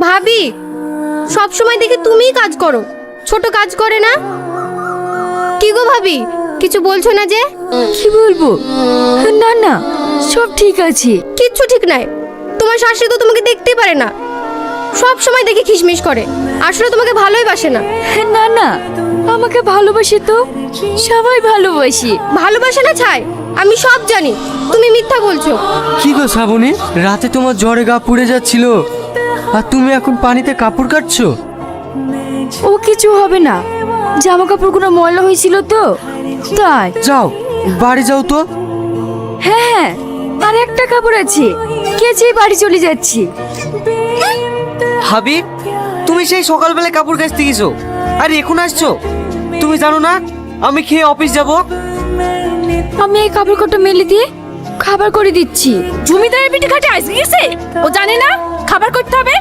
ভাবি, সব সময় দেখি তুমিই কাজ করো, ছোট কাজ করে না। কি গো ভাবি, কিছু বলছো না যে? কি বলবো? না না, সব ঠিক আছে। কিচ্ছু ঠিক নাই। তোমার শাশুড়ি তো তোমাকে দেখতেই পারে না, সব সময় দেখি খিসমিস করে, আসলে তোমাকে ভালোই বাসে না। না না, আমাকে ভালোবাসে তো, সবাই ভালোবাসি। ভালোবাসে না ছাই, আমি সব জানি, তুমি মিথ্যা বলছো। কি গো শ্রাবণী, রাতে তোমার জ্বরে গা পুড়ে যাচ্ছিল, আর তুমি এখন পানিতে কাপড় কাটছো? ও কিছু হবে না, জামা কাপড়গুলো ময়লা হয়েছিল তো তাই। যাও বাড়ি যাও তো। হ্যাঁ হ্যাঁ, আর একটা কাপড় আছে, কেচেই বাড়ি চলে যাচ্ছি। হাবিব, তুমি সেই সকালবেলা কাপড় কাচতে গেছো আর এখন আসছো? তুমি জানো না আমি খেয়ে অফিস যাব? আমি এই কাপড় কটা মেলে দিয়ে খাবার করে দিচ্ছি। জমিদারের পিঠে খাটে আইসে গেছে, ও জানে না খাবার করতে হবে।